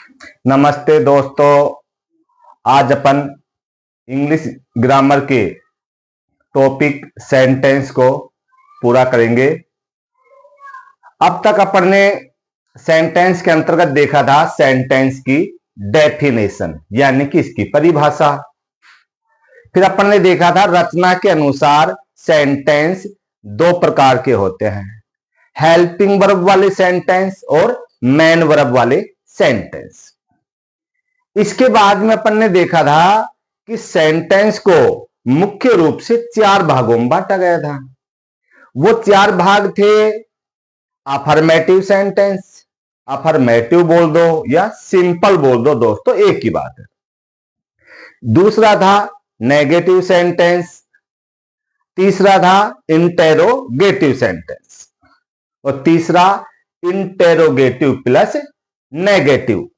नमस्ते दोस्तों। आज अपन इंग्लिश ग्रामर के टॉपिक सेंटेंस को पूरा करेंगे। अब तक अपन ने सेंटेंस के अंतर्गत देखा था सेंटेंस की डेफिनेशन यानी कि इसकी परिभाषा। फिर अपन ने देखा था रचना के अनुसार सेंटेंस दो प्रकार के होते हैं, हेल्पिंग वर्ब वाले सेंटेंस और मेन वर्ब वाले सेंटेंस। इसके बाद में अपन ने देखा था कि सेंटेंस को मुख्य रूप से चार भागों में बांटा गया था। वो चार भाग थे अफर्मेटिव सेंटेंस, अफर्मेटिव बोल दो या सिंपल बोल दो दोस्तों, एक ही बात है। दूसरा था नेगेटिव सेंटेंस, तीसरा था इंटेरोगेटिव सेंटेंस और तीसरा इंटेरोगेटिव प्लस नेगेटिव।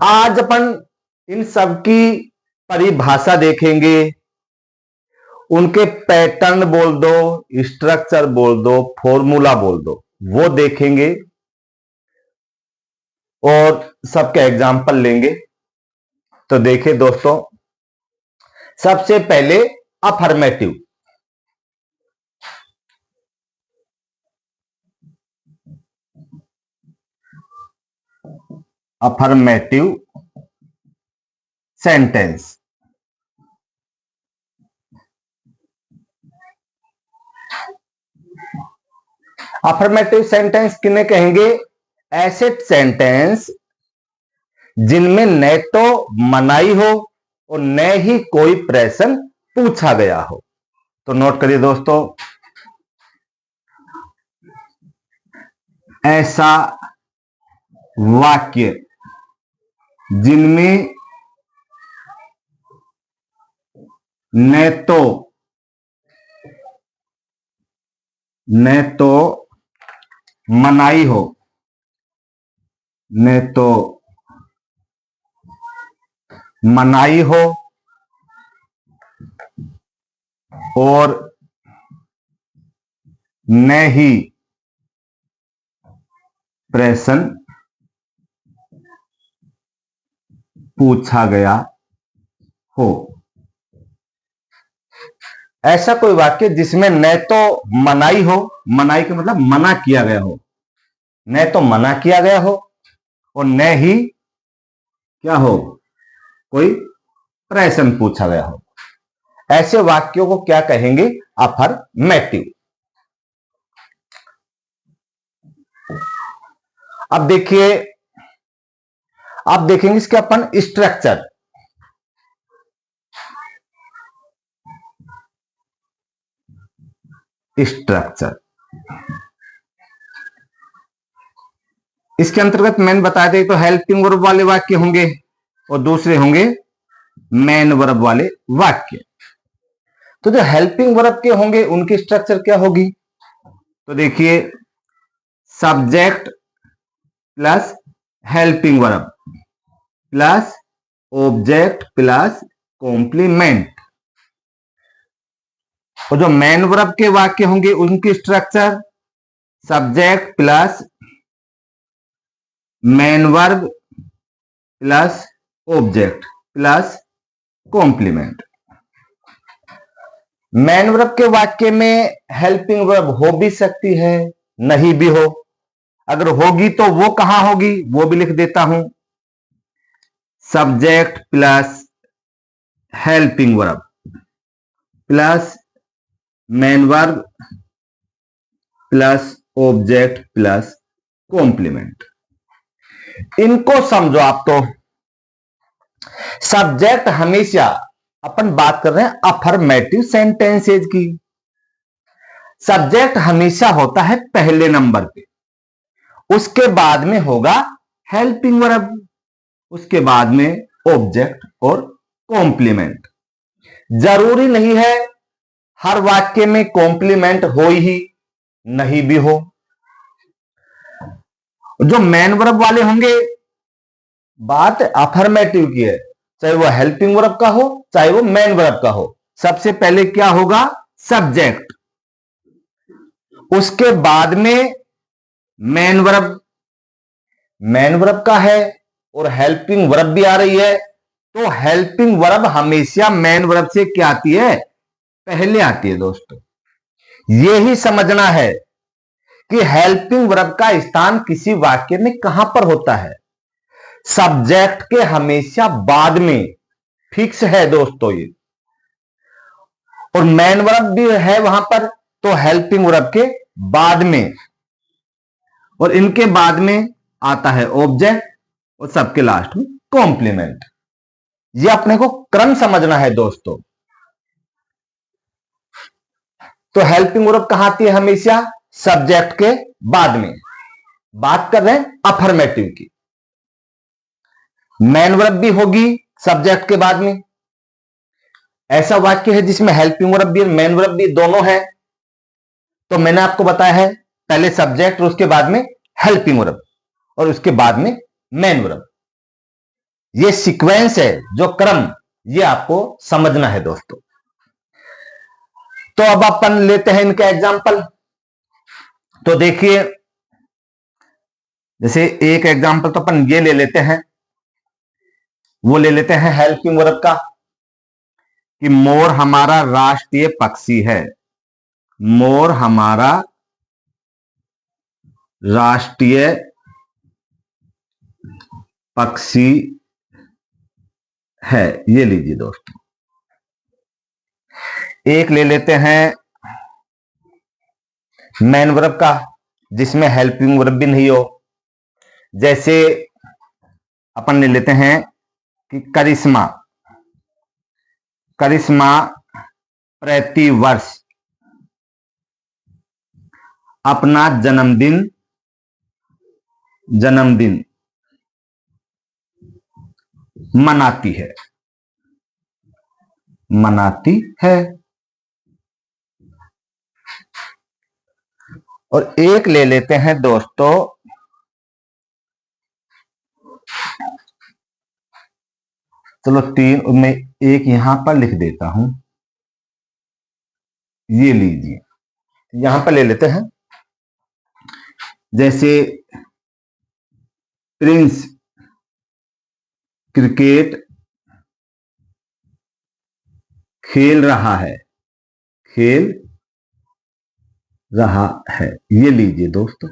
आज अपन इन सब की परिभाषा देखेंगे, उनके पैटर्न बोल दो, स्ट्रक्चर बोल दो, फॉर्मूला बोल दो, वो देखेंगे और सबके एग्जाम्पल लेंगे। तो देखिए दोस्तों, सबसे पहले affirmative. Affirmative sentence. Affirmative sentence किन्हें कहेंगे? ऐसे सेंटेंस जिनमें न तो मनाही हो और न ही कोई प्रश्न पूछा गया हो। तो नोट करिए दोस्तों, ऐसा वाक्य जिनमें न तो मनाही हो, न तो मनाही हो और न ही प्रश्न पूछा गया हो। ऐसा कोई वाक्य जिसमें न तो मनाही हो, मनाही का मतलब मना किया गया हो, न तो मना किया गया हो और न ही क्या हो, कोई प्रश्न पूछा गया हो। ऐसे वाक्यों को क्या कहेंगे? अफर्मेटिव। अब देखिए, अब देखेंगे इसके अपन स्ट्रक्चर। स्ट्रक्चर इसके अंतर्गत मैंने बताया था, तो हेल्पिंग वर्ब वाले वाक्य होंगे और दूसरे होंगे मेन वर्ब वाले वाक्य। तो जो हेल्पिंग वर्ब के होंगे उनकी स्ट्रक्चर क्या होगी? तो देखिए, subject plus helping verb plus object plus complement. और जो मेन वर्ब के वाक्य होंगे उनकी structure subject plus main verb plus object plus complement. Main verb के वाक्य में हेल्पिंग वर्ब हो भी सकती है, नहीं भी हो। अगर होगी तो वो कहां होगी वो भी लिख देता हूं, subject plus helping verb plus main verb plus object plus complement. इनको समझो आप। तो सब्जेक्ट हमेशा, अपन बात कर रहे हैं अफर्मेटिव सेंटेंसेज की, सब्जेक्ट हमेशा होता है पहले नंबर पे, उसके बाद में होगा हेल्पिंग वर्ब, उसके बाद में ऑब्जेक्ट और कॉम्प्लीमेंट। जरूरी नहीं है हर वाक्य में कॉम्प्लीमेंट हो ही, नहीं भी हो। जो मेन वर्ब वाले होंगे, बात अफर्मेटिव की है, चाहे वो हेल्पिंग वर्ब का हो चाहे वो मेन वर्ब का हो। सबसे पहले क्या होगा? सब्जेक्ट, उसके बाद में मेन वर्ब, मैन वर्ब का है और हेल्पिंग वर्ब भी आ रही है, तो हेल्पिंग वर्ब हमेशा मैन वर्ब से क्या आती है, पहले आती है दोस्तों। यही समझना है कि हेल्पिंग वर्ब का स्थान किसी वाक्य में कहां पर होता है, सब्जेक्ट के हमेशा बाद में, फिक्स है दोस्तों ये। और मैन वर्ब भी है वहां पर, तो हेल्पिंग वर्ब के बाद में, और इनके बाद में आता है ऑब्जेक्ट, और सबके लास्ट में कॉम्प्लीमेंट। ये अपने को क्रम समझना है दोस्तों। तो हेल्पिंग वर्ब कहां आती है हमेशा, सब्जेक्ट के बाद में। बात कर रहे हैं अफर्मेटिव की। मैन वर्ब भी होगी सब्जेक्ट के बाद में। ऐसा वाक्य है जिसमें हेल्पिंग वर्ब भी मैन वर्ब भी दोनों है, तो मैंने आपको बताया है पहले सब्जेक्ट और उसके बाद में हेल्पिंग वर्ब और उसके बाद में मैन वर्ब। ये सीक्वेंस है, जो क्रम, ये आपको समझना है दोस्तों। तो अब अपन लेते हैं इनका एग्जाम्पल। तो देखिए, जैसे एक एग्जाम्पल तो अपन ये ले लेते हैं, वो ले लेते हैं हेल्पिंग वर्ब का, कि मोर हमारा राष्ट्रीय पक्षी है। मोर हमारा राष्ट्रीय पक्षी है। ये लीजिए दोस्तों। एक ले लेते हैं मैन वर्ब का, जिसमें हेल्पिंग वर्ब भी नहीं हो। जैसे अपन ले लेते हैं कि करिश्मा। करिश्मा प्रति वर्ष अपना जन्मदिन मनाती है। और एक ले लेते हैं दोस्तों, चलो तीन, मैं एक यहां पर लिख देता हूं। ये लीजिए, यहां पर ले लेते हैं, जैसे प्रिंस क्रिकेट खेल रहा है। ये लीजिए दोस्तों।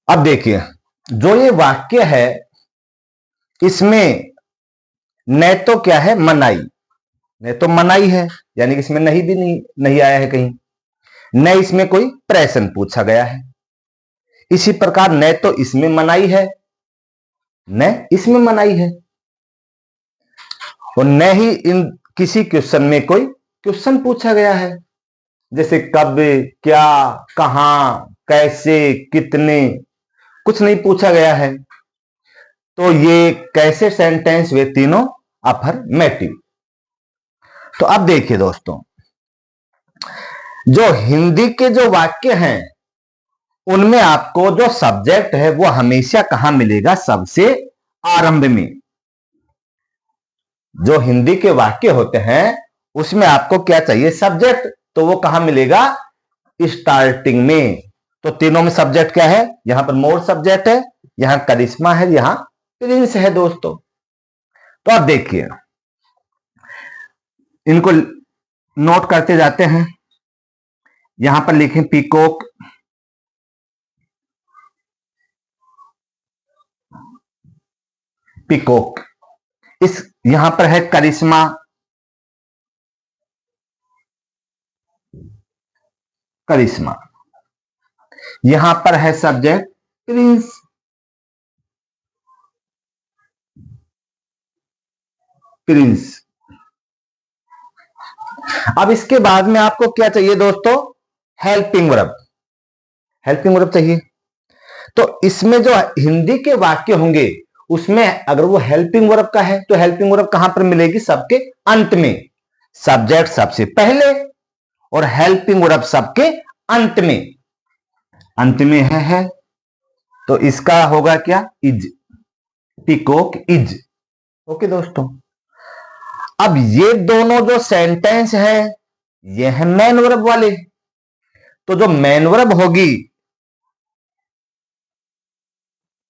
अब देखिए, जो ये वाक्य है इसमें न तो क्या है, मनाई, न तो मनाई है, यानी कि इसमें नहीं भी नहीं आया है कहीं, न इसमें कोई प्रश्न पूछा गया है। इसी प्रकार न तो इसमें मनाई है, न इसमें मनाई है, और न ही इन किसी क्वेश्चन में कोई क्वेश्चन पूछा गया है, जैसे कब, क्या, कहां, कैसे, कितने, कुछ नहीं पूछा गया है। तो ये कैसे सेंटेंस वे तीनों अफर्मेटिव। तो अब देखिए दोस्तों, जो हिंदी के जो वाक्य हैं उनमें आपको जो सब्जेक्ट है वो हमेशा कहां मिलेगा, सबसे आरंभ में। जो हिंदी के वाक्य होते हैं उसमें आपको क्या चाहिए, सब्जेक्ट, तो वो कहां मिलेगा, स्टार्टिंग में। तो तीनों में सब्जेक्ट क्या है, यहां पर मोर सब्जेक्ट है, यहां करिश्मा है, यहां प्रिंस है दोस्तों। तो आप देखिए, इनको नोट करते जाते हैं। यहां पर लिखें पीकॉक, पीकॉक। इस यहां पर है करिश्मा, करिश्मा। यहां पर है सब्जेक्ट प्रिंस, प्रिंस। अब इसके बाद में आपको क्या चाहिए दोस्तों, हेल्पिंग वर्ब, हेल्पिंग वर्ब चाहिए। तो इसमें जो हिंदी के वाक्य होंगे उसमें अगर वो हेल्पिंग वर्ब का है तो हेल्पिंग वर्ब कहां पर मिलेगी, सबके अंत में। सब्जेक्ट सबसे पहले और हेल्पिंग वर्ब सबके अंत में। अंत में है तो इसका होगा क्या, इज, पीकॉक इज। ओके दोस्तों। अब ये दोनों जो सेंटेंस है ये है मैन वर्ब वाले। तो जो मैन वर्ब होगी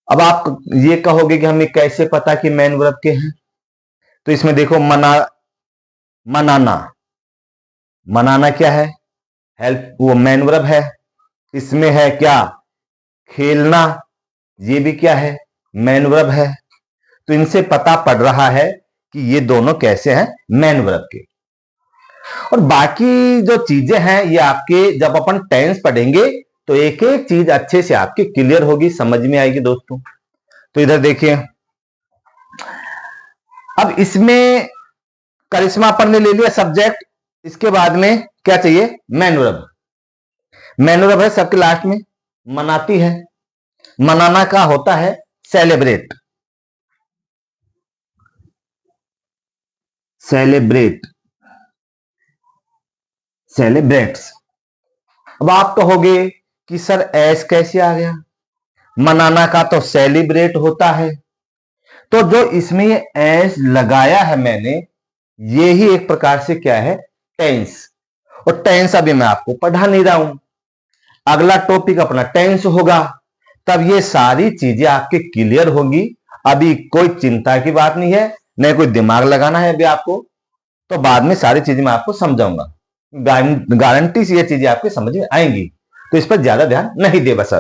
अब आप ये कहोगे कि हमें कैसे पता कि मेन वर्ब के हैं? तो इसमें देखो, मनाना, मनाना क्या है? हेल्प, वो मेन वर्ब है। इसमें है क्या? खेलना, ये भी क्या है? मेन वर्ब है। तो इनसे पता पड़ रहा है कि ये दोनों कैसे हैं? मेन वर्ब के। और बाकी जो चीजें हैं ये आपके जब अपन टेंस पढ़ेंगे तो एक एक चीज अच्छे से आपके क्लियर होगी, समझ में आएगी दोस्तों। तो इधर देखिए, अब इसमें करिश्मा अपन ने ले लिया सब्जेक्ट, इसके बाद में क्या चाहिए? Main verb. मेन वर्ब है सबके लास्ट में, मनाती है। मनाना का होता है सेलिब्रेट, सेलिब्रेट, सेलिब्रेट्स। अब आप कहोगे कि सर एस कैसे आ गया? मनाना का तो सेलिब्रेट होता है, तो जो इसमें ये एस लगाया है मैंने, ये ही एक प्रकार से क्या है? टेंस। और टेंस अभी मैं आपको पढ़ा नहीं रहा हूं, अगला टॉपिक अपना टेंस होगा, तब ये सारी चीजें आपके क्लियर होगी। अभी कोई चिंता की बात नहीं है, न कोई दिमाग लगाना है अभी आपको, तो बाद में सारी चीजें मैं आपको समझाऊंगा, गारंटी से ये चीजें आपके समझ में आएंगी। तो इस पर ज्यादा ध्यान नहीं दे बस।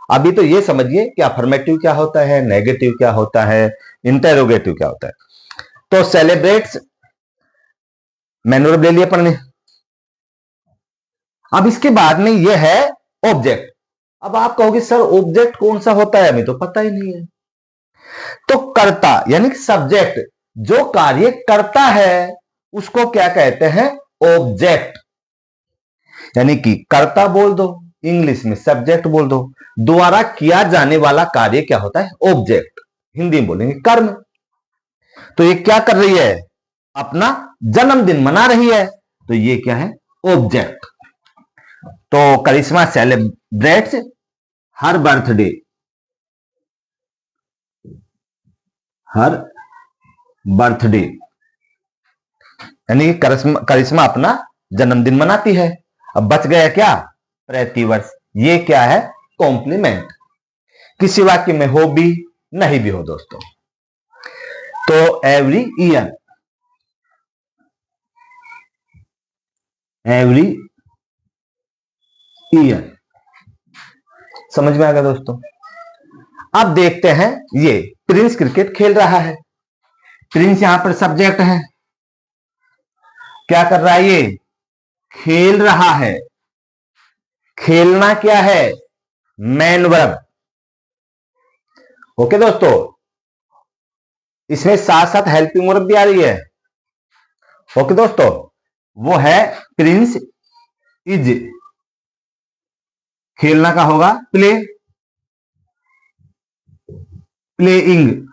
अभी तो ये समझिए कि अफर्मेटिव क्या होता है, नेगेटिव क्या होता है, इंटेरोगेटिव क्या होता है। तो सेलिब्रेट्स मैनुअल ले लिया अपन ने। अब इसके बाद में ये है ऑब्जेक्ट। अब आप कहोगे सर ऑब्जेक्ट कौन सा होता है? हमें तो पता ही नहीं है। तो कर्ता यानी सब्जेक्ट जो कार्य करता है उसको क्या कहते हैं? ऑब्जेक्ट। यानी कि कर्ता बोल दो, इंग्लिश में सब्जेक्ट बोल दो, द्वारा किया जाने वाला कार्य क्या होता है? ऑब्जेक्ट। हिंदी में बोलेंगे कर्म। तो ये क्या कर रही है? अपना जन्मदिन मना रही है, तो ये क्या है? ऑब्जेक्ट। तो करिश्मा सेलिब्रेट्स हर बर्थडे, हर बर्थडे, यानी करिश्मा अपना जन्मदिन मनाती है। अब बच गया क्या? प्रतिवर्ष। ये क्या है? कॉम्प्लीमेंट। किसी वाक्य में हो भी नहीं भी हो दोस्तों। तो एवरी ईयर, एवरी ईयर, समझ में आ गया दोस्तों। अब देखते हैं, ये प्रिंस क्रिकेट खेल रहा है, प्रिंस यहां पर सब्जेक्ट है। क्या कर रहा है? ये खेल रहा है। खेलना क्या है? Main verb. ओके दोस्तों, इसमें साथ साथ हेल्पिंग वर्ब भी आ रही है। ओके दोस्तों, वो है प्रिंस इज, खेलना का होगा प्ले, प्लेइंग।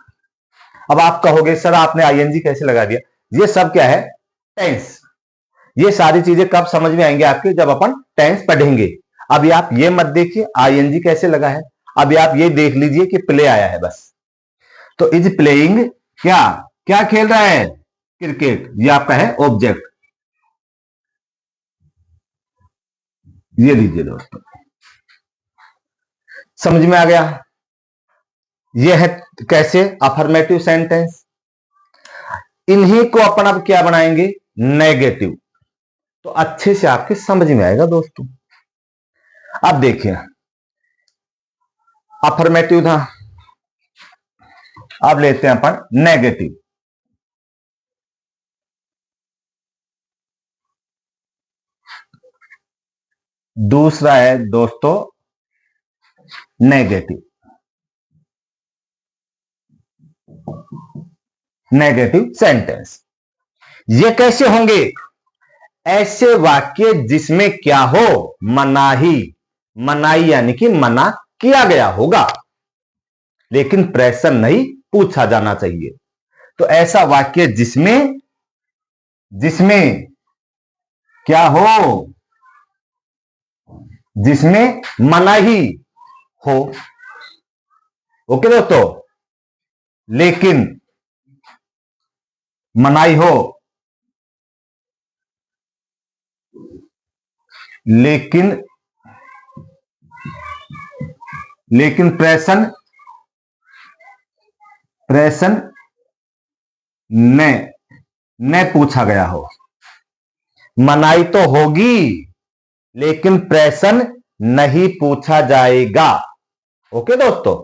अब आप कहोगे सर आपने आईएनजी कैसे लगा दिया? ये सब क्या है? टेंस। ये सारी चीजें कब समझ में आएंगे आपके? जब अपन टेंस पढ़ेंगे। अभी आप ये मत देखिए आईएनजी कैसे लगा है, अभी आप ये देख लीजिए कि प्ले आया है बस। तो इज प्लेइंग, क्या क्या खेल रहा है? क्रिकेट। ये आपका है ऑब्जेक्ट। ये लीजिए दोस्तों, समझ में आ गया? ये है कैसे? Affirmative sentence. इन्हीं को अपन अब क्या बनाएंगे? नेगेटिव। तो अच्छे से आपके समझ में आएगा दोस्तों। अब देखिए, अफर्मेटिव था, अब लेते हैं अपन नेगेटिव। दूसरा है दोस्तों नेगेटिव, नेगेटिव सेंटेंस। ये कैसे होंगे? ऐसे वाक्य जिसमें क्या हो? मनाही, मनाही यानी कि मना किया गया होगा, लेकिन प्रश्न नहीं पूछा जाना चाहिए। तो ऐसा वाक्य जिसमें, जिसमें क्या हो? जिसमें मनाही हो। ओके दोस्तों, लेकिन मनाही हो, लेकिन प्रश्न प्रश्न न पूछा गया हो। मनाई तो होगी लेकिन प्रश्न नहीं पूछा जाएगा। ओके दोस्तों,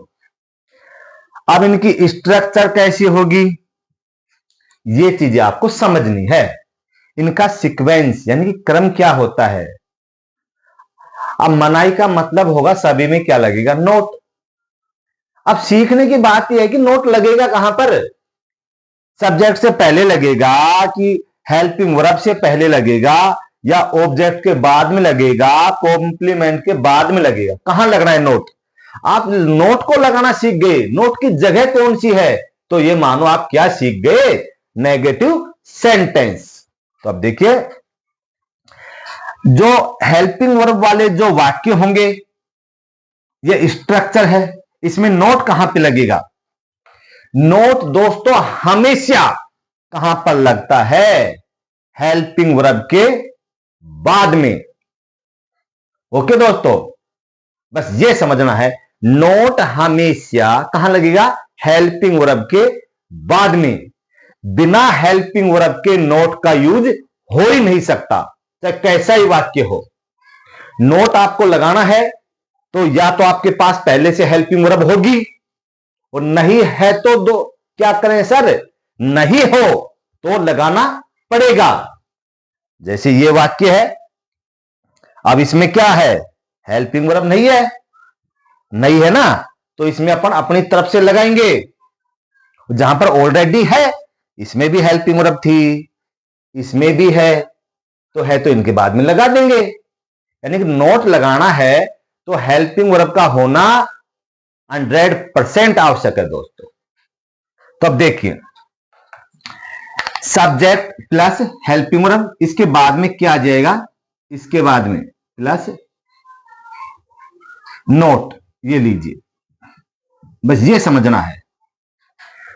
अब इनकी स्ट्रक्चर कैसी होगी ये चीजें आपको समझनी है। इनका सीक्वेंस यानी कि क्रम क्या होता है। अब मनाई का मतलब होगा सभी में क्या लगेगा, नोट। अब सीखने की बात यह है कि नोट लगेगा कहां पर, सब्जेक्ट से पहले लगेगा कि हेल्पिंग वर्ब से पहले लगेगा या ऑब्जेक्ट के बाद में लगेगा, कॉम्प्लीमेंट के बाद में लगेगा, कहां लगना है नोट। आप नोट को लगाना सीख गए, नोट की जगह कौन सी है, तो ये मानो आप क्या सीख गए, नेगेटिव सेंटेंस। तो अब देखिए जो हेल्पिंग वर्ब वाले जो वाक्य होंगे ये स्ट्रक्चर है, इसमें नोट कहां पे लगेगा। नोट दोस्तों हमेशा कहां पर लगता है, हेल्पिंग वर्ब के बाद में। ओके दोस्तों, बस ये समझना है, नोट हमेशा कहां लगेगा, हेल्पिंग वर्ब के बाद में। बिना हेल्पिंग वर्ब के नोट का यूज हो ही नहीं सकता, चाहे कैसा ही वाक्य हो। नोट आपको लगाना है तो या तो आपके पास पहले से हेल्पिंग वर्ब होगी, और नहीं है तो दो क्या करें सर, नहीं हो तो लगाना पड़ेगा। जैसे ये वाक्य है, अब इसमें क्या है, हेल्पिंग वर्ब नहीं है, नहीं है ना, तो इसमें अपन अपनी तरफ से लगाएंगे। जहां पर ऑलरेडी है इसमें भी हेल्पिंग वर्ब थी, इसमें भी है तो इनके बाद में लगा देंगे। यानी कि नोट लगाना है तो हेल्पिंग वर्ब का होना 100% आवश्यक है दोस्तों। तो अब देखिए सब्जेक्ट प्लस हेल्पिंग वर्ब, इसके बाद में क्या आ जाएगा, इसके बाद में प्लस नोट, ये लीजिए, बस ये समझना है।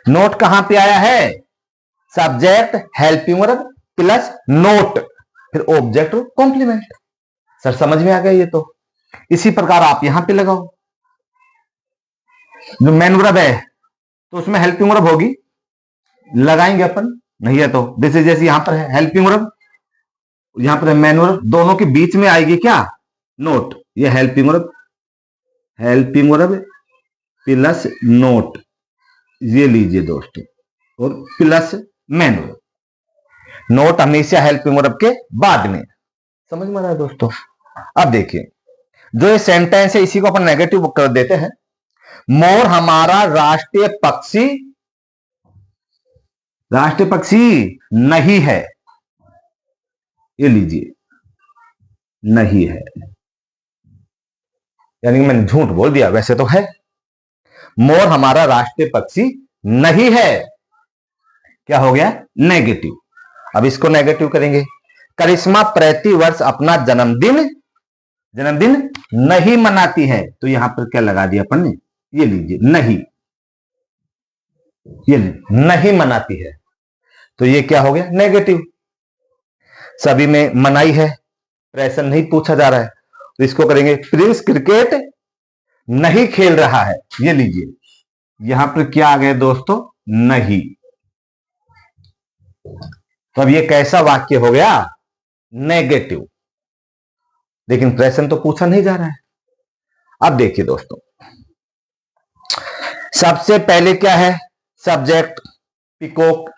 नोट कहां पे आया है, subject helping verb plus note, फिर ऑब्जेक्ट कॉम्प्लीमेंट। सर समझ में आ गया ये तो। इसी प्रकार आप यहां पे लगाओ, जो मेन वर्ब है तो उसमें हेल्पिंग वर्ब होगी, लगाएंगे अपन, नहीं है तो जैसे यहां पर है हेल्पिंग वर्ब, यहां पर है मेन वर्ब, दोनों के बीच में आएगी क्या, नोट। ये helping verb, helping verb plus note, ये लीजिए दोस्तों, और प्लस मेन वर्ब। नोट हमेशा हेल्पिंग वर्ब के बाद में, समझ में आ रहा है दोस्तों। अब देखिए जो ये सेंटेंस है इसी को अपन नेगेटिव कर देते हैं। मोर हमारा राष्ट्रीय पक्षी, राष्ट्रीय पक्षी नहीं है, ये लीजिए नहीं है, यानी कि मैंने झूठ बोल दिया, वैसे तो है। मोर हमारा राष्ट्रीय पक्षी नहीं है, क्या हो गया, नेगेटिव। अब इसको नेगेटिव करेंगे। करिश्मा प्रति वर्ष अपना जन्मदिन नहीं मनाती है, तो यहां पर क्या लगा दिया अपन ने, ये लीजिए नहीं, ये नहीं मनाती है, तो ये क्या हो गया, नेगेटिव। सभी में मनाई है, प्रश्न नहीं पूछा जा रहा है, तो इसको करेंगे प्रिंस क्रिकेट नहीं खेल रहा है, ये लीजिए, यहां पर क्या आ गया दोस्तों, नहीं। तो अब ये कैसा वाक्य हो गया, नेगेटिव, लेकिन प्रश्न तो पूछा नहीं जा रहा है। अब देखिए दोस्तों सबसे पहले क्या है, सब्जेक्ट पिकॉक,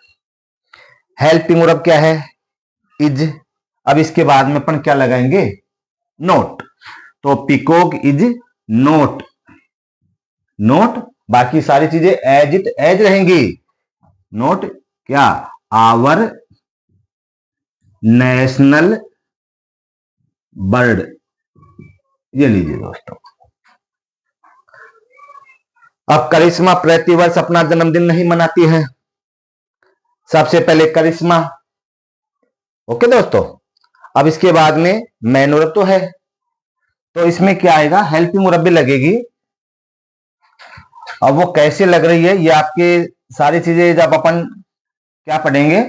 हेल्पिंग वर्ब क्या है, इज। अब इसके बाद में अपन क्या लगाएंगे, नोट, तो पिकॉक इज नोट, नोट, बाकी सारी चीजें एज इट एज रहेंगी। नोट क्या, आवर नेशनल बर्ड, ये लीजिए दोस्तों। अब करिश्मा प्रतिवर्ष अपना जन्मदिन नहीं मनाती है, सबसे पहले करिश्मा, ओके दोस्तों। अब इसके बाद में मेन वर्ब तो है, तो इसमें क्या आएगा, हेल्पिंग वर्ब भी लगेगी। अब वो कैसे लग रही है, ये आपके सारी चीजें जब अपन क्या पढ़ेंगे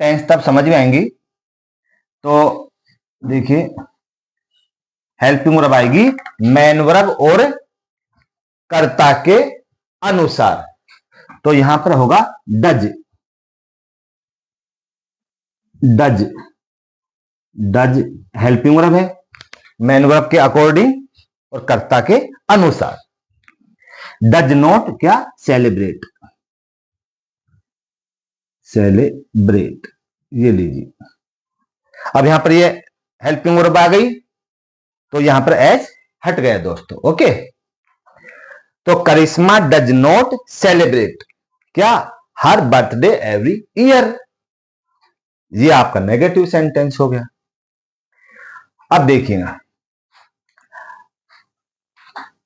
टेंस तब समझ में आएंगी। तो देखिए हेल्पिंग वर्ब आएगी मेन वर्ब और कर्ता के अनुसार। तो यहां पर होगा does. Does, does helping verb है, मेन वर्ब के अकॉर्डिंग और कर्ता के अनुसार। डज नॉट क्या, सेलिब्रेट, सेलिब्रेट, ये लीजिए। अब यहां पर ये हेल्पिंग वर्ब आ गई, तो यहां पर एज हट गया दोस्तों। ओके, तो करिश्मा डज नॉट सेलिब्रेट क्या, हर बर्थडे एवरी ईयर। ये आपका नेगेटिव सेंटेंस हो गया। अब देखिएगा,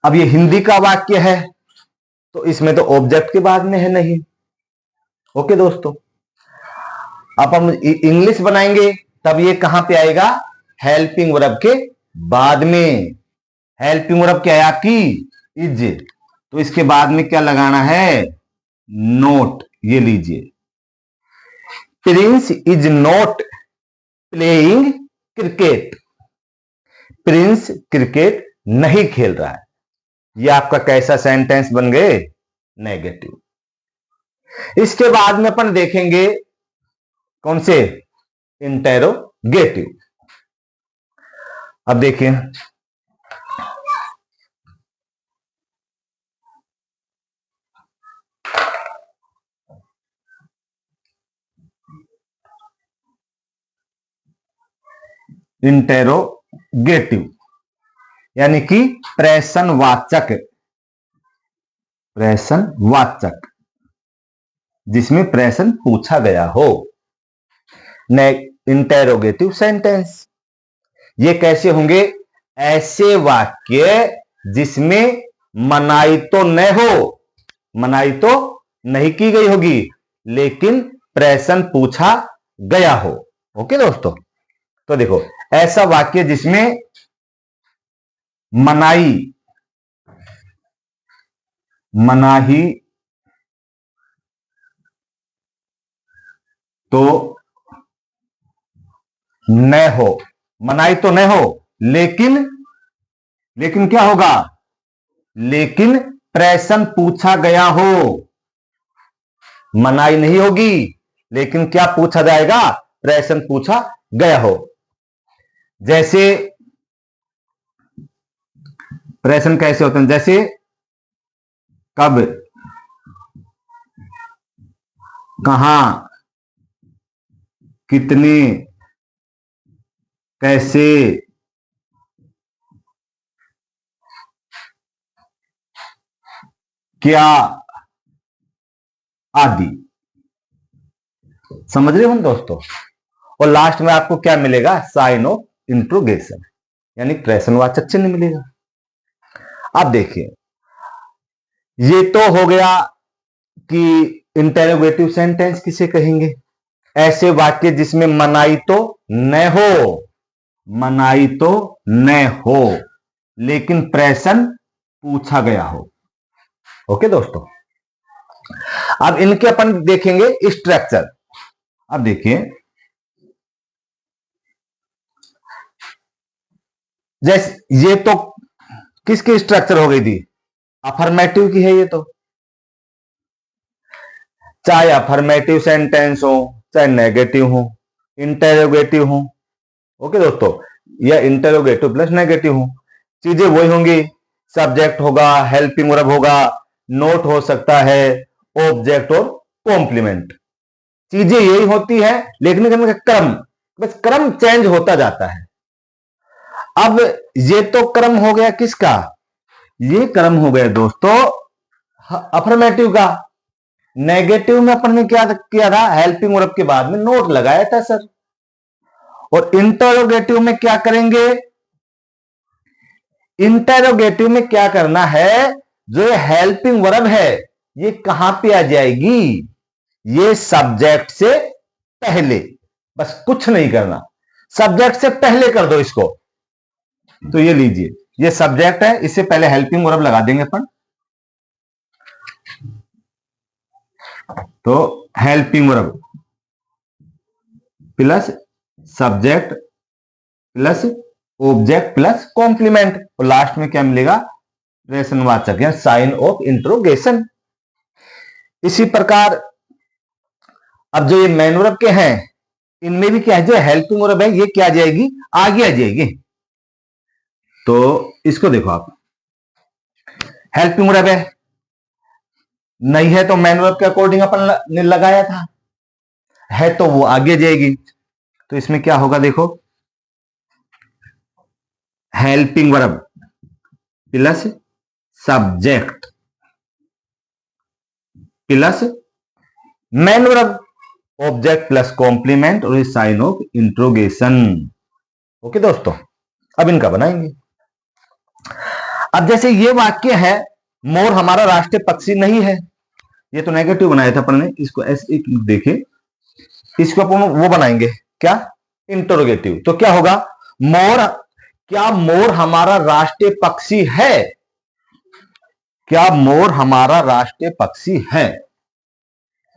अब ये हिंदी का वाक्य है, तो इसमें तो ऑब्जेक्ट के बाद में है नहीं। ओके दोस्तों, अब हम इंग्लिश बनाएंगे, तब ये कहां पे आएगा, हेल्पिंग वर्ब के बाद में। हेल्पिंग वर्ब क्या है आपकी, इज, तो इसके बाद में क्या लगाना है, नोट। ये लीजिए, Prince is not playing cricket, Prince cricket नहीं खेल रहा है। ये आपका कैसा सेंटेंस बन गए, नेगेटिव। इसके बाद में अपन देखेंगे कौन से, इंटेरोगेटिव। अब देखिए, इंटेरोगेटिव यानी कि प्रश्नवाचक, प्रश्नवाचक जिसमें प्रश्न पूछा गया हो। इंटेरोगेटिव सेंटेंस ये कैसे होंगे, ऐसे वाक्य जिसमें मनाई तो न हो, मनाई तो नहीं की गई होगी, लेकिन प्रश्न पूछा गया हो। ओके दोस्तों, तो देखो, ऐसा वाक्य जिसमें मनाई, मनाही तो न हो, मनाई तो न हो, लेकिन, लेकिन क्या होगा, लेकिन प्रश्न पूछा गया हो। मनाई नहीं होगी, लेकिन क्या पूछा जाएगा, प्रश्न पूछा गया हो। जैसे प्रश्न कैसे होते हैं, जैसे कब, कहां, कितने, कैसे, क्या आदि। समझ रहे हो दोस्तों। और लास्ट में आपको क्या मिलेगा, साइन ऑफ इंट्रोगेशन यानी प्रश्नवाचक चिन्ह मिलेगा। अब देखिए, ये तो हो गया कि इंटेरोगेटिव सेंटेंस किसे कहेंगे, ऐसे वाक्य जिसमें मनाई तो न हो, मनाई तो न हो, लेकिन प्रश्न पूछा गया हो। ओके दोस्तों, अब इनके अपन देखेंगे स्ट्रक्चर। अब देखिए, जैसे ये तो किसकी स्ट्रक्चर हो गई थी, अफर्मेटिव की है ये तो, चाहे अफर्मेटिव सेंटेंस हो चाहे नेगेटिव हो, इंटेरोगेटिव हो। ओके दोस्तों, या इंटेरोगेटिव प्लस नेगेटिव हो, चीजें वही होंगी। सब्जेक्ट होगा, हेल्पिंग वर्ब होगा, नोट हो सकता है, ऑब्जेक्ट और कॉम्प्लीमेंट, चीजें यही होती है, लेकिन इनका क्रम, बस क्रम चेंज होता जाता है। अब ये तो क्रम हो गया किसका, ये क्रम हो गया दोस्तों अफर्मेटिव का। नेगेटिव में अपन ने क्या किया था, हेल्पिंग वर्ब के बाद में नोट लगाया था सर। और इंटरोगेटिव में क्या करेंगे, इंटरोगेटिव में क्या करना है, जो हेल्पिंग वर्ब है ये कहां पे आ जाएगी, ये सब्जेक्ट से पहले, बस कुछ नहीं करना, सब्जेक्ट से पहले कर दो इसको। तो ये लीजिए, ये सब्जेक्ट है, इससे पहले हेल्पिंग वर्ब लगा देंगे अपन। तो helping verb plus subject plus object plus complement, और लास्ट में क्या मिलेगा, प्रश्नवाचक या साइन ऑफ इंट्रोगेशन। इसी प्रकार अब जो ये मेन वर्ब के हैं, इनमें भी क्या है, जो हेल्पिंग वर्ब है ये क्या आ जाएगी, आगे आ जाएगी। तो इसको देखो आप, हेल्पिंग वर्ब नहीं है तो मेन वर्ब के अकॉर्डिंग अपन ने लगाया था, है तो वो आगे जाएगी। तो इसमें क्या होगा देखो, helping verb plus subject plus main verb, object plus complement और साइन ऑफ इंट्रोगेशन। ओके दोस्तों, अब इनका बनाएंगे। अब जैसे ये वाक्य है, मोर हमारा राष्ट्रीय पक्षी नहीं है, ये तो नेगेटिव बनाया था अपन ने, इसको ऐसे देखिए, इसको अपन वो बनाएंगे क्या, इंटरोगेटिव। तो क्या होगा, मोर, क्या मोर हमारा राष्ट्रीय पक्षी है, क्या मोर हमारा राष्ट्रीय पक्षी है,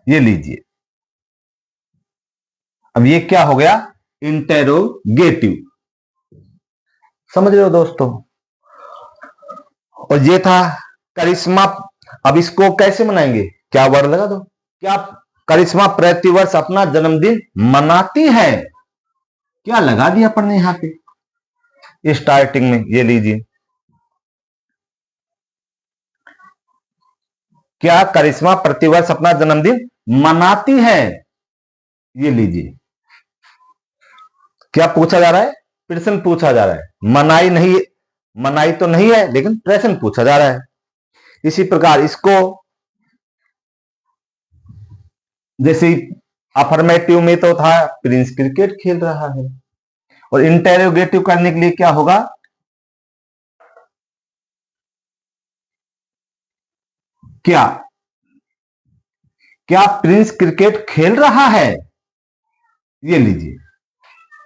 ये लीजिए। अब ये क्या हो गया, इंटेरोगेटिव, समझ रहे हो दोस्तों। और ये था करिश्मा। अब इसको कैसे मनाएंगे, क्या वर्ड लगा दो, क्या करिश्मा प्रतिवर्ष अपना जन्मदिन मनाती है, क्या लगा दिया अपन ने यहां पे स्टार्टिंग में, ये लीजिए। क्या करिश्मा प्रतिवर्ष अपना जन्मदिन मनाती है, ये लीजिए। क्या पूछा जा रहा है, प्रश्न पूछा जा रहा है, मनाई नहीं, मनाई तो नहीं है लेकिन प्रश्न पूछा जा रहा है। इसी प्रकार इसको जैसे अफर्मेटिव में तो था प्रिंस क्रिकेट खेल रहा है, और इंटेरोगेटिव करने के लिए क्या होगा, क्या क्या प्रिंस क्रिकेट खेल रहा है, ये लीजिए,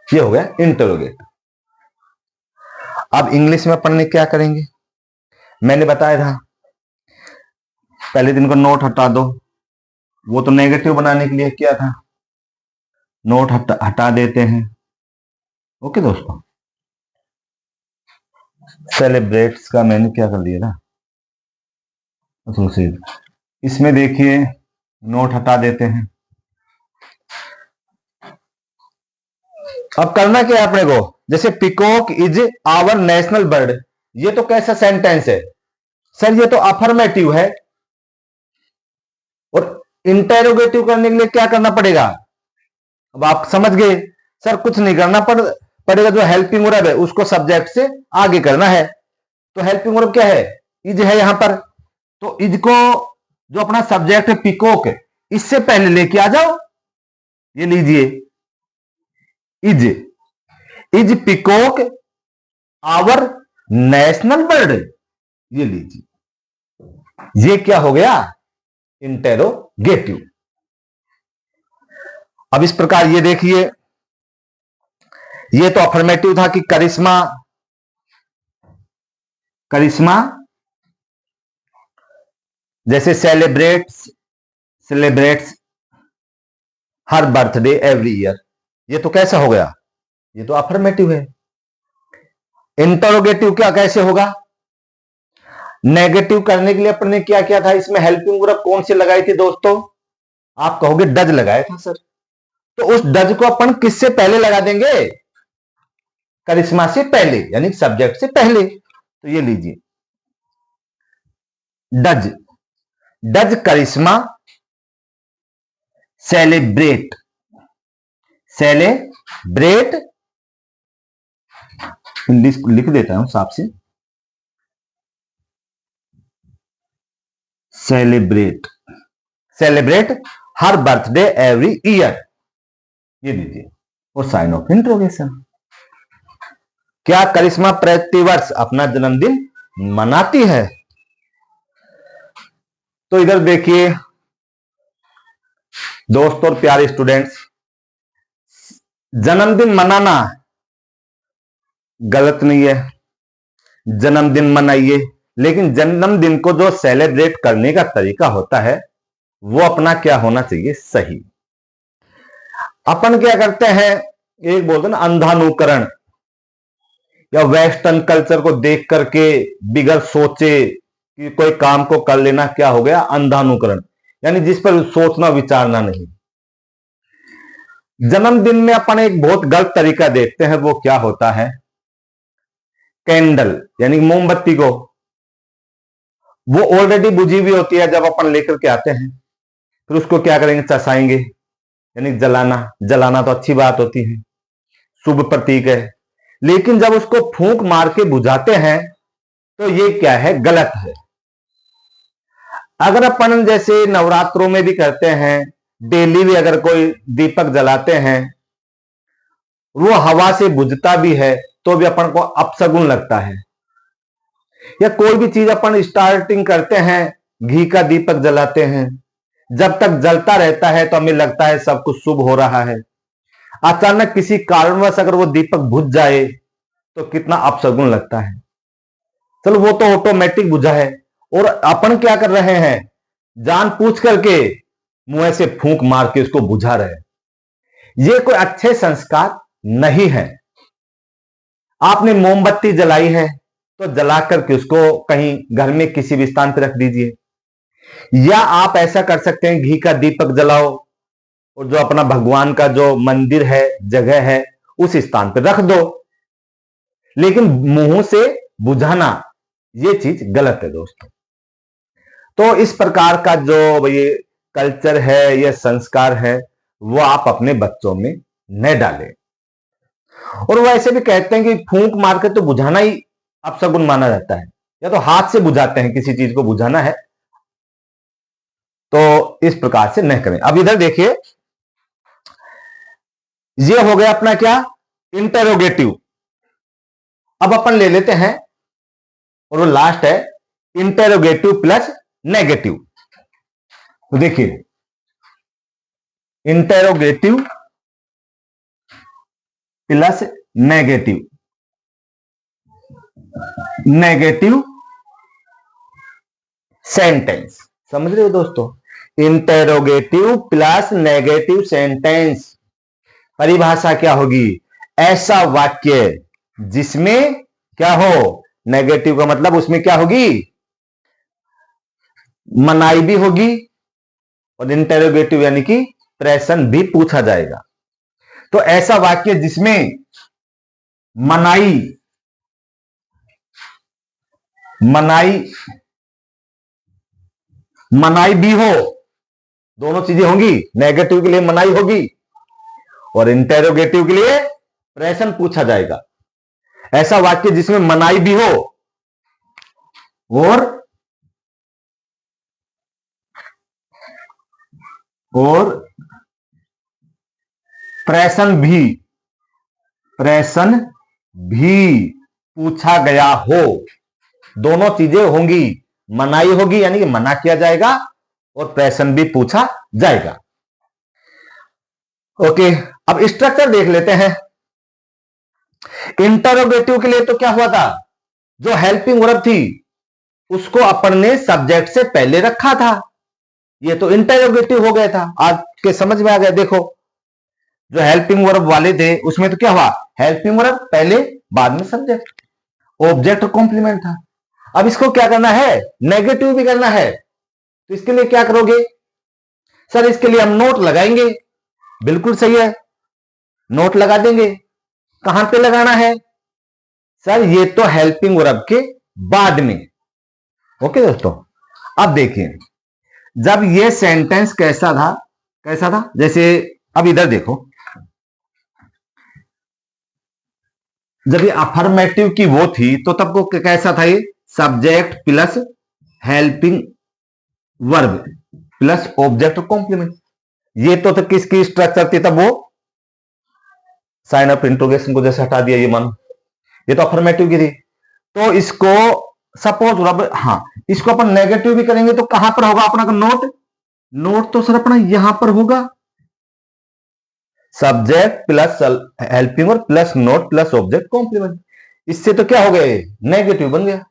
ये हो गया इंटरोगेटिव। अब इंग्लिश में अपन ने क्या करेंगे, मैंने बताया था पहले दिन को नोट हटा दो, वो तो नेगेटिव बनाने के लिए किया था, नोट हटा देते हैं। ओके दोस्तों, सेलिब्रेट्स का मैंने क्या कर दिया ना, इसमें देखिए नोट हटा देते हैं। अब करना क्या है अपने को, जैसे peacock is our national bird, ये तो कैसा सेंटेंस है सर, ये तो अफर्मेटिव है, और इंटेरोगेटिव करने के लिए क्या करना पड़ेगा, अब आप समझ गए सर, कुछ नहीं करना पड़ेगा, जो हेल्पिंग वर्ब है उसको सब्जेक्ट से आगे करना है। तो हेल्पिंग वर्ब क्या है, इज है यहां पर, तो इज को जो अपना सब्जेक्ट है पिकॉक, इससे पहले लेके आ जाओ, ये लीजिए, is peacock our national bird, ये लीजिए, ये क्या हो गया, इंटेरोगेटिव। अब इस प्रकार ये देखिए, ये तो अफर्मेटिव था कि करिश्मा जैसे सेलिब्रेट्स हर बर्थडे एवरी ईयर, ये तो कैसा हो गया, ये तो अफर्मेटिव है। इंटरोगेटिव क्या कैसे होगा, नेगेटिव करने के लिए अपन ने क्या किया था, इसमें हेल्पिंग वर्ब कौन सी लगाई थी दोस्तों, आप कहोगे डज लगाया था सर, तो उस डज को अपन किससे पहले लगा देंगे, करिश्मा से पहले, यानी सब्जेक्ट से पहले। तो ये लीजिए, डज करिश्मा सेलिब्रेट लिख देता हूं साफ से, celebrate her birthday every year, ये लीजिए, और साइन ऑफ इंट्रोगेशन। क्या करिश्मा प्रतिवर्ष अपना जन्मदिन मनाती है, तो इधर देखिए दोस्तों और प्यारे स्टूडेंट्स, जन्मदिन मनाना गलत नहीं है, जन्मदिन मनाइए, लेकिन जन्मदिन को जो सेलिब्रेट करने का तरीका होता है वो अपना क्या होना चाहिए, सही। अपन क्या करते हैं, एक बोलते हैं ना अंधानुकरण, या वेस्टर्न कल्चर को देख करके बिगर सोचे कि कोई काम को कर लेना, क्या हो गया, अंधानुकरण। यानी जिस पर सोचना विचारना नहीं। जन्मदिन में अपन एक बहुत गलत तरीका देखते हैं, वो क्या होता है, कैंडल यानी मोमबत्ती को, वो ऑलरेडी बुझी हुई होती है, जब अपन लेकर के आते हैं फिर उसको क्या करेंगे, चसाएंगे, यानी जलाना। जलाना तो अच्छी बात होती है, शुभ प्रतीक है, लेकिन जब उसको फूंक मार के बुझाते हैं तो ये क्या है, गलत है। अगर अपन जैसे नवरात्रों में भी करते हैं, डेली भी अगर कोई दीपक जलाते हैं, वो हवा से बुझता भी है तो भी अपन को अपशगुन लगता है। या कोई भी चीज अपन स्टार्टिंग करते हैं, घी का दीपक जलाते हैं, जब तक जलता रहता है तो हमें लगता है सब कुछ शुभ हो रहा है। अचानक किसी कारणवश अगर वो दीपक बुझ जाए तो कितना अपशगुन लगता है। चलो वो तो ऑटोमेटिक बुझा है, और अपन क्या कर रहे हैं, जान पूछ करके मुंह से फूंक मार के उसको बुझा रहे हैं। ये कोई अच्छे संस्कार नहीं है। आपने मोमबत्ती जलाई है तो जला करके उसको कहीं घर में किसी भी स्थान पर रख दीजिए, या आप ऐसा कर सकते हैं, घी का दीपक जलाओ और जो अपना भगवान का जो मंदिर है, जगह है, उस स्थान पर रख दो। लेकिन मुंह से बुझाना ये चीज गलत है दोस्तों। तो इस प्रकार का जो ये कल्चर है, ये संस्कार है, वो आप अपने बच्चों में न डालें। और वो ऐसे भी कहते हैं कि फूंक मार के तो बुझाना ही अपशगुन माना जाता है, या तो हाथ से बुझाते हैं, किसी चीज को बुझाना है तो इस प्रकार से न करें। अब इधर देखिए, ये हो गया अपना क्या, इंटेरोगेटिव। अब अपन ले लेते हैं और वो लास्ट है इंटेरोगेटिव प्लस नेगेटिव। तो देखिए, interrogative plus negative, negative sentence, समझ रहे हो दोस्तों, इंटेरोगेटिव प्लस नेगेटिव सेंटेंस। परिभाषा क्या होगी, ऐसा वाक्य जिसमें क्या हो, नेगेटिव का मतलब उसमें क्या होगी, मनाई भी होगी, और इंटेरोगेटिव यानी कि प्रश्न भी पूछा जाएगा। तो ऐसा वाक्य जिसमें मनाई मनाई मनाई भी हो, दोनों चीजें होंगी, नेगेटिव के लिए मनाई होगी और इंटेरोगेटिव के लिए प्रश्न पूछा जाएगा। ऐसा वाक्य जिसमें मनाई भी हो और प्रश्न भी पूछा गया हो, दोनों चीजें होंगी, मनाई होगी यानी कि मना किया जाएगा और प्रश्न भी पूछा जाएगा। ओके, अब स्ट्रक्चर देख लेते हैं। इंटरोगेटिव के लिए तो क्या हुआ था, जो हेल्पिंग वर्ब थी उसको अपन ने सब्जेक्ट से पहले रखा था, ये तो इंटरोगेटिव हो गया था। आज के समझ में आ गया। देखो, जो हेल्पिंग वर्ब वाले थे उसमें तो क्या हुआ, हेल्पिंग वर्ब पहले, बाद में सब्जेक्ट, ऑब्जेक्ट और कॉम्प्लीमेंट था। अब इसको क्या करना है, नेगेटिव भी करना है, तो इसके लिए क्या करोगे, सर इसके लिए हम नोट लगाएंगे। बिल्कुल सही है, नोट लगा देंगे। कहां पे लगाना है, सर ये तो हेल्पिंग वर्ब के बाद में। ओके दोस्तों, अब देखिए, जब ये सेंटेंस कैसा था, जैसे अब इधर देखो, जब ये अफर्मेटिव की वो थी तो तब वो कैसा था, ये subject plus helping verb plus object complement. ये तो किसकी स्ट्रक्चर थी तब, वो साइन ऑफ इंट्रोगेशन को जैसे हटा दिया, ये मानो ये तो अफर्मेटिव की थी। तो इसको सपोज, हाँ, इसको अपन नेगेटिव भी करेंगे तो कहां पर होगा अपना नोट तो सर अपना यहां पर होगा, subject plus helping verb plus not plus object complement. इससे तो क्या हो गए, नेगेटिव बन गया।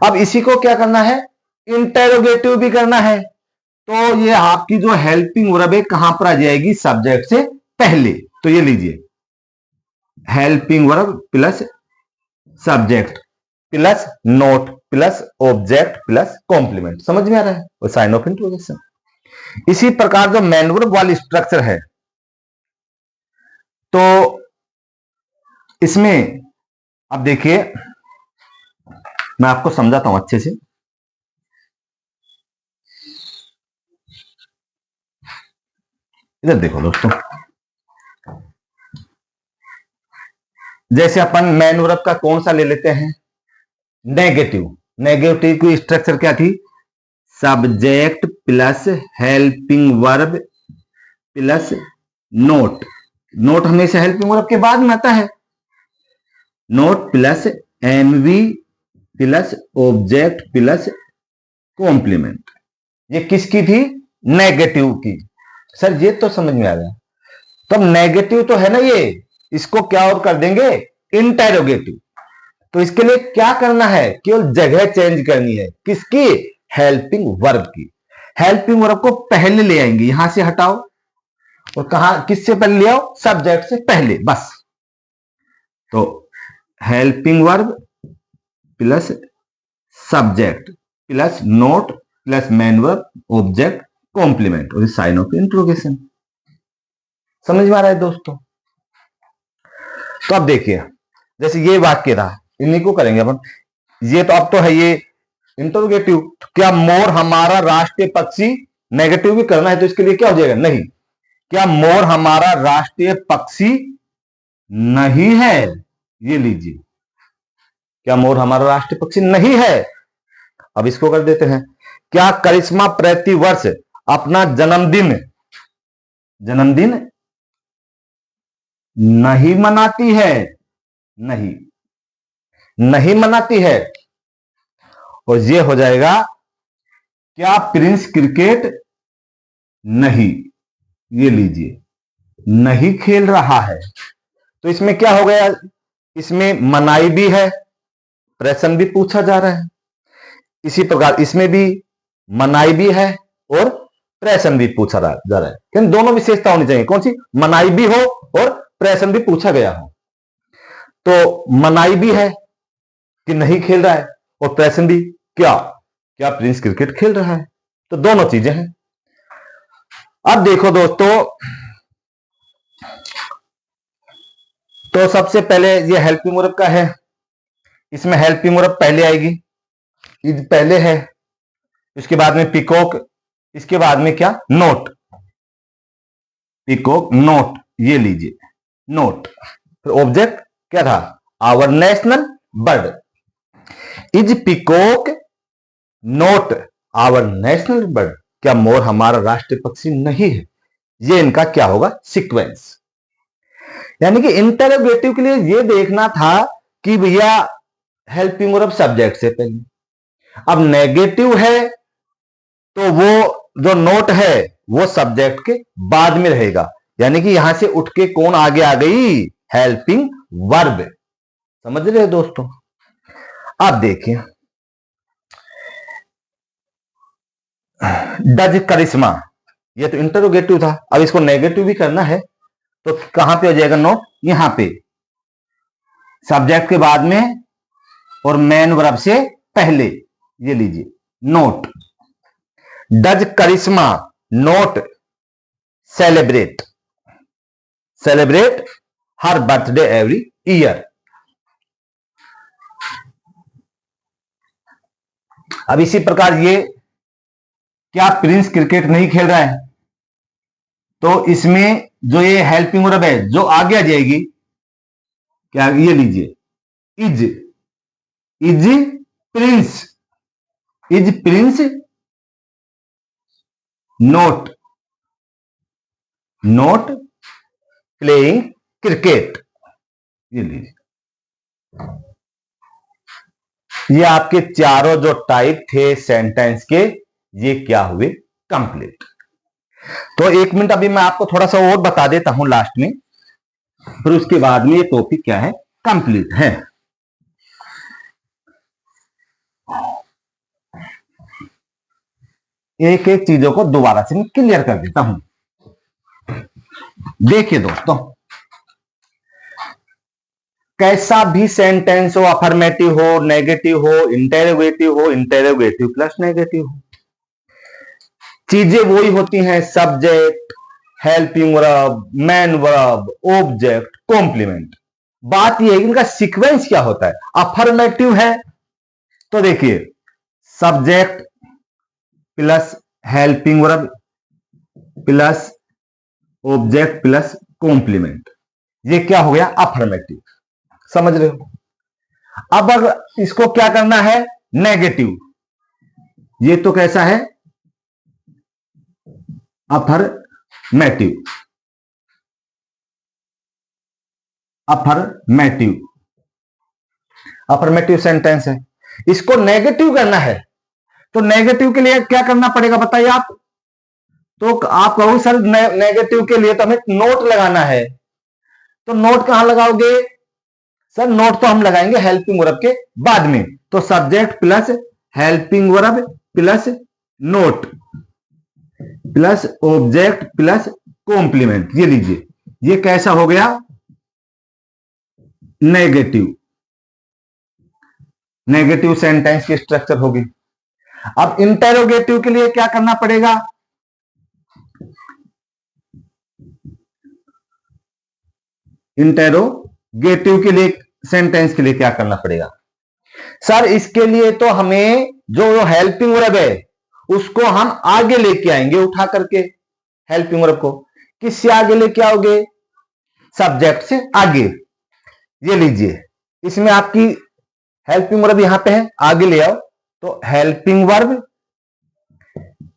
अब इसी को क्या करना है, इंटेरोगेटिव भी करना है। तो ये आपकी जो हेल्पिंग वर्ब है कहां पर आ जाएगी, सब्जेक्ट से पहले। तो ये लीजिए, helping verb plus subject plus not plus object plus complement. समझ में आ रहा है, वो साइन ऑफ इंट्रोगेशन। इसी प्रकार जो मेन वर्ब वाली स्ट्रक्चर है, तो इसमें अब देखिए मैं आपको समझाता हूं अच्छे से। इधर देखो दोस्तों, जैसे अपन मेन वर्ब का कौन सा ले लेते हैं, नेगेटिव। नेगेटिव की स्ट्रक्चर क्या थी, subject plus helping verb plus not. Not हमेशा हेल्पिंग वर्ब के बाद में आता है। Not plus MV plus object plus complement. ये किसकी थी, नेगेटिव की। सर ये तो समझ में आ गया। तो अब नेगेटिव तो है ना ये, इसको क्या और कर देंगे, इंटेरोगेटिव। तो इसके लिए क्या करना है, केवल जगह चेंज करनी है, किसकी, हेल्पिंग वर्ब की। हेल्पिंग वर्ब को पहले ले आएंगे, यहां से हटाओ और कहा किससे पहले ले आओ, सब्जेक्ट से पहले, बस। तो helping verb plus subject plus not plus main verb object complement और साइन ऑफ इंट्रोगेशन। समझ में आ रहा है दोस्तों। तो अब देखिए, जैसे ये वाक्य था, इन्हीं को करेंगे अपन। ये तो अब तो है ये इंटरोगेटिव। क्या मोर हमारा राष्ट्रीय पक्षी, नेगेटिव भी करना है तो इसके लिए क्या हो जाएगा, नहीं। क्या मोर हमारा राष्ट्रीय पक्षी नहीं है, ये लीजिए, क्या मोर हमारा राष्ट्रीय पक्षी नहीं है। अब इसको कर देते हैं, क्या करिश्मा प्रति वर्ष अपना जन्मदिन नहीं मनाती है, नहीं मनाती है। और ये हो जाएगा, क्या प्रिंस क्रिकेट नहीं, ये लीजिए, नहीं खेल रहा है। तो इसमें क्या हो गया, इसमें मनाई भी है, प्रश्न भी पूछा जा रहा है। इसी प्रकार इसमें भी मनाई भी है और प्रश्न भी पूछा जा रहा है। लेकिन दोनों विशेषता होनी चाहिए, कौन सी, मनाई भी हो और प्रश्न भी पूछा गया हो। तो मनाई भी है कि नहीं खेल रहा है और प्रश्न भी, क्या प्रिंस क्रिकेट खेल रहा है। तो दोनों चीजें हैं। अब देखो दोस्तों, तो सबसे पहले ये हेल्पिंग वर्ब का है, इसमें हेल्पिंग वर्ब पहले आएगी, इज पहले है, इसके बाद में पिकॉक, इसके बाद में क्या, नोट, पिकॉक नोट, ये लीजिए नोट। फिर ऑब्जेक्ट क्या था, our national bird. Is peacock not our national bird, क्या मोर हमारा राष्ट्रीय पक्षी नहीं है। ये इनका क्या होगा, सीक्वेंस। यानी कि इंटरोगेटिव के लिए ये देखना था कि भैया हेल्पिंग वर्ब सब्जेक्ट से पहले। अब नेगेटिव है तो वो जो नोट है वो सब्जेक्ट के बाद में रहेगा, यानी कि यहां से उठ के कौन आगे आ गई, हेल्पिंग वर्ब। समझ रहे हो दोस्तों। अब देखिए, डज करिश्मा, ये तो इंटरोगेटिव था, अब इसको नेगेटिव भी करना है तो कहां पे हो जाएगा नोट, यहां पे सब्जेक्ट के बाद में और मेन वर्ब से पहले, ये लीजिए not. Does Karishma not celebrate her birthday every year. अब इसी प्रकार ये, क्या प्रिंस क्रिकेट नहीं खेल रहा है, तो इसमें जो ये हेल्पिंग वर्ब है जो आगे आ जाएगी, क्या, ये लीजिए is Prince note playing cricket, ये लीजिए। ये आपके चारों जो टाइप थे सेंटेंस के, ये क्या हुए, कंप्लीट। तो 1 मिनट अभी मैं आपको थोड़ा सा और बता देता हूं लास्ट में, फिर उसके बाद में ये टॉपिक क्या है, कंप्लीट है। एक एक चीजों को दोबारा से मैं क्लियर कर देता हूं। देखिए दोस्तों, कैसा भी सेंटेंस हो, अफर्मेटिव हो, नेगेटिव हो, इंटेरोगेटिव हो, इंटेरोगेटिव प्लस नेगेटिव हो, चीजें वही होती हैं, subject, helping verb, main verb, object, complement. बात यह है कि इनका सीक्वेंस क्या होता है। अफर्मेटिव है तो देखिए subject plus helping verb plus object plus complement, ये क्या हो गया अफर्मेटिव। समझ रहे हो। अब अगर इसको क्या करना है नेगेटिव, ये तो कैसा है अफर्मेटिव। अफर्मेटिव अफर्मेटिव सेंटेंस है, इसको नेगेटिव करना है तो नेगेटिव के लिए क्या करना पड़ेगा बताइए आप। तो आप कहोगे सर नेगेटिव के लिए तो हमें नोट लगाना है, तो नोट कहां लगाओगे सर। नोट तो हम लगाएंगे हेल्पिंग वर्ब के बाद में, तो subject plus helping verb plus not plus object plus complement, ये लीजिए ये कैसा हो गया नेगेटिव। नेगेटिव सेंटेंस की स्ट्रक्चर होगी। अब इंटेरोगेटिव के लिए क्या करना पड़ेगा, इंटेरोगेटिव के लिए सेंटेंस के लिए क्या करना पड़ेगा सर। इसके लिए तो हमें जो हेल्पिंग वर्ब है उसको हम आगे लेके आएंगे उठा करके। हेल्पिंग वर्ब को किससे आगे लेके आओगे, सब्जेक्ट से आगे। ये लीजिए इसमें आपकी हेल्पिंग वर्ब यहां पे है, आगे ले आओ तो हेल्पिंग वर्ब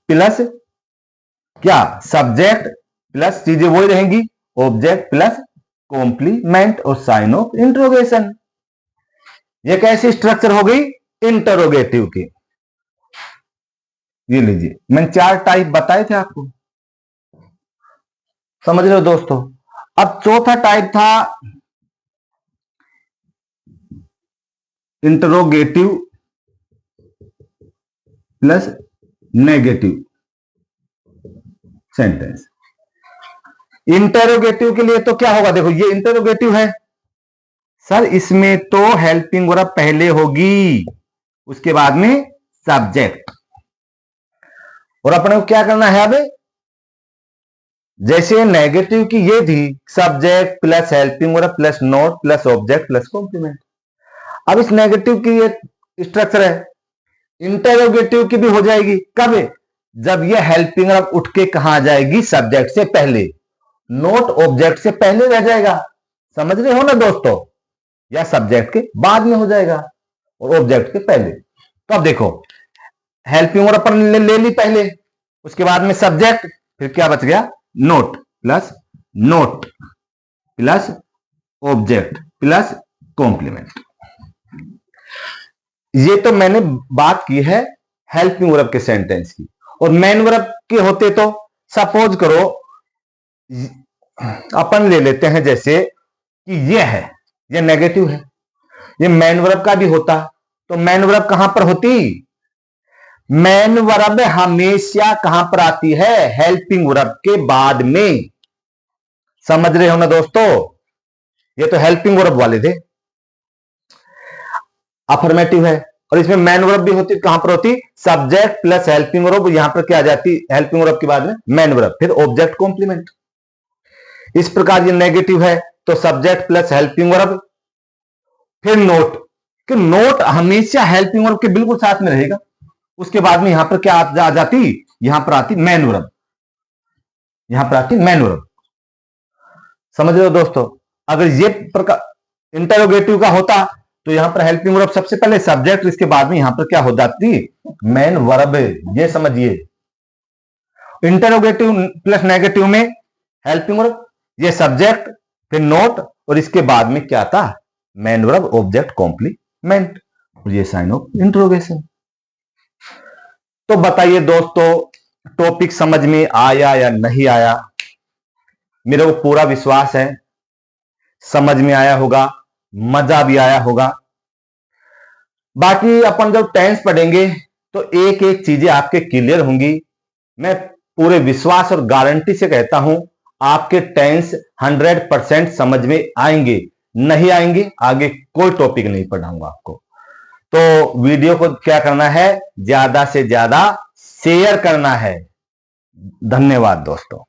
प्लस क्या सब्जेक्ट प्लस चीजें वही रहेंगी ऑब्जेक्ट प्लस कॉम्प्लीमेंट और साइन ऑफ इंट्रोगेशन। ये कैसी स्ट्रक्चर हो गई इंटरोगेटिव की। ये लीजिए मैंने 4 टाइप बताए थे आपको, समझ रहे हो दोस्तों। अब चौथा टाइप था interrogative plus negative sentence. Interrogative के लिए तो क्या होगा, देखो ये इंटरोगेटिव है सर, इसमें तो हेल्पिंग वर्ब पहले होगी उसके बाद में सब्जेक्ट। और अपने को क्या करना है अब, जैसे नेगेटिव की ये थी subject plus helping verb plus not plus object plus complement. अब इस नेगेटिव की ये स्ट्रक्चर है, इंटरोगेटिव की भी हो जाएगी कब, जब ये हेल्पिंग वर्ब उठ के कहां जाएगी सब्जेक्ट से पहले, नोट ऑब्जेक्ट से पहले रह जाएगा। समझ रहे हो ना दोस्तों, या सब्जेक्ट के बाद में हो जाएगा और ऑब्जेक्ट के पहले। तो अब देखो हेल्पिंग वर्ब अपन ले ली पहले, उसके बाद में सब्जेक्ट, फिर क्या बच गया not plus object plus complement. ये तो मैंने बात की है हेल्पिंग वर्ब के सेंटेंस की। और मेन वर्ब के होते तो सपोज करो अपन ले लेते हैं जैसे कि ये है, ये नेगेटिव है, ये मेन वर्ब का भी होता तो मेन वर्ब कहां पर होती, मेन वर्ब हमेशा कहां पर आती है हेल्पिंग वर्ब के बाद में। समझ रहे हो ना दोस्तों, ये तो हेल्पिंग वर्ब वाले थे, अफर्मेटिव है। और इसमें मेन वर्ब भी होती, कहां पर होती सब्जेक्ट प्लस हेल्पिंग वर्ब, यहां पर क्या आ जाती हेल्पिंग वर्ब के बाद में मेन वर्ब, फिर ऑब्जेक्ट कॉम्प्लीमेंट। इस प्रकार ये नेगेटिव है तो सब्जेक्ट प्लस हेल्पिंग वर्ब फिर नोट, कि नोट हमेशा हेल्पिंग वर्ब के बिल्कुल साथ में रहेगा। उसके बाद में यहां पर क्या आ जाती, यहां पर आती मेन वर्ब, यहां पर आती मेन वर्ब। समझ रहे हो दोस्तों। अगर ये प्रकार इंटरोगेटिव का होता तो यहां पर हेल्पिंग वर्ब सबसे पहले सब्जेक्ट, इसके बाद में यहां पर क्या हो जाती मेन वर्ब। ये समझिए इंटरोगेटिव प्लस नेगेटिव में हेल्पिंग वर्ब, ये सब्जेक्ट फिर नोट और इसके बाद में क्या था मेन वर्ब ऑब्जेक्ट कॉम्प्लीमेंट और ये साइन ऑफ इंट्रोगेशन। तो बताइए दोस्तों टॉपिक समझ में आया या नहीं आया। मेरे को पूरा विश्वास है समझ में आया होगा, मजा भी आया होगा। बाकी अपन जब टेंस पढ़ेंगे तो एक एक चीजें आपके क्लियर होंगी। मैं पूरे विश्वास और गारंटी से कहता हूं आपके टेंस 100% समझ में आएंगे। नहीं आएंगे आगे कोई टॉपिक नहीं पढ़ाऊंगा आपको। तो वीडियो को क्या करना है, ज्यादा से ज्यादा शेयर करना है। धन्यवाद दोस्तों।